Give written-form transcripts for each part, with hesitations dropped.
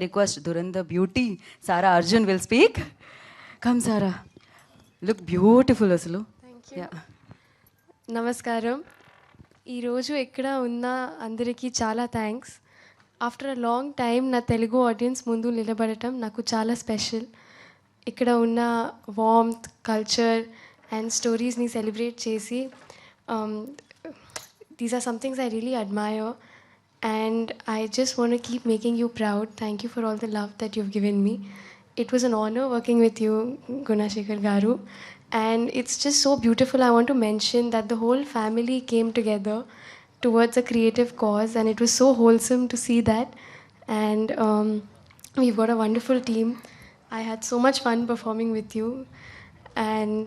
Request Dhurandhar beauty, Sara Arjun will speak. Come, Sara. Look beautiful, Aslu. Thank you. Yeah. నమస్కారం. ఈరోజు ఎక్కడ ఉన్నా అందరికీ చాలా thanks. After a long time నా తెలుగు ఆడియన్స్ ముందు నిలబడటం నాకు చాలా స్పెషల్. ఇక్కడ ఉన్న వార్మ్త్, కల్చర్ అండ్ స్టోరీస్ని సెలబ్రేట్ చేసి these are somethings I really admire and I just want to keep making you proud. Thank you for all the love that you've given me. It was an honor working with you, Gunashekhar Garu, and it's just so beautiful. I want to mention that the whole family came together towards a creative cause, and it was so wholesome to see that. And we've got a wonderful team. I had so much fun performing with you, and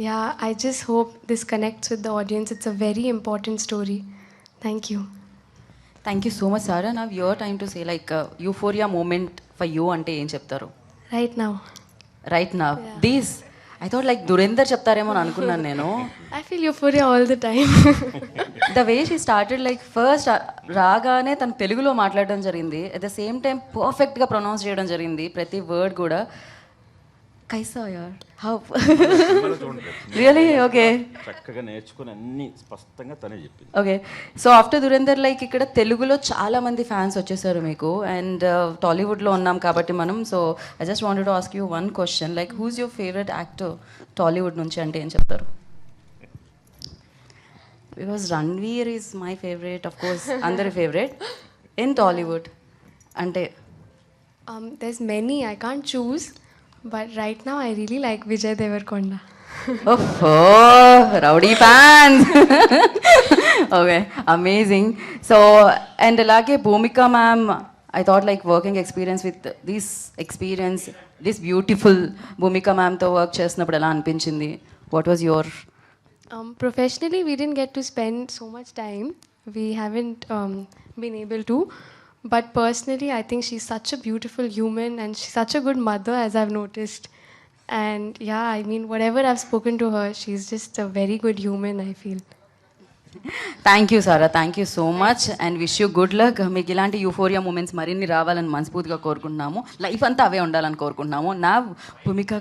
yeah, I just hope this connects with the audience. It's a very important story. Thank you. Thank you so much, Sara. Now your time to say like euphoria moment for you ante em cheptaru. Right now. Right now. Yeah. This I thought like Dhurendhar చెప్తారేమో అని అనుకున్నాను నేను. I feel euphoria all the time. The way she started like first రాగానే తను తెలుగులో మాట్లాడడం జరిగింది. At the same time పర్ఫెక్ట్గా pronounce చేయడం జరిగింది ప్రతి వర్డ్ కూడా. కైసా యార్ హౌ రియలీ ఓకే చక్కగా నేర్చుకుని అన్ని స్పష్టంగా తనే చెప్పింది. ఓకే సో ఆఫ్టర్ దురేందర్ లైక్ ఇక్కడ తెలుగులో చాలా మంది ఫ్యాన్స్ వచ్చేసారు మీకు అండ్ టాలీవుడ్లో ఉన్నాం కాబట్టి మనం so I just wanted to ask you one question like who's your favourite actor Tollywood నుంచి అంటే ఏం చెప్తారు? Because Ranveer is my favourite of course అందరి ఫేవరెట్ ఇన్ టాలీవుడ్ అంటే There's many, I can't choose, but right now I really like Vijay Devarkonda. ఓహో rowdy fans okay amazing so and అలాగే Bhumika ma'am I thought like working experience with this beautiful Bhumika మ్యామ్తో work చేసినప్పుడు ఎలా అనిపించింది? What was your Professionally, we didn't get to spend so much time. We haven't been able to. But personally, I think she's such a beautiful human and she's such a good mother, as I've noticed. And yeah, I mean, whatever I've spoken to her, she's just a very good human, I feel. Thank you Sara, thank you so much and wish you good luck. మీకు ఇలాంటి euphoria moments మరిన్ని రావాలని మనస్ఫూర్తిగా కోరుకుంటున్నాము. Life అంతా అవే ఉండాలని కోరుకుంటున్నాము. నా భూమిక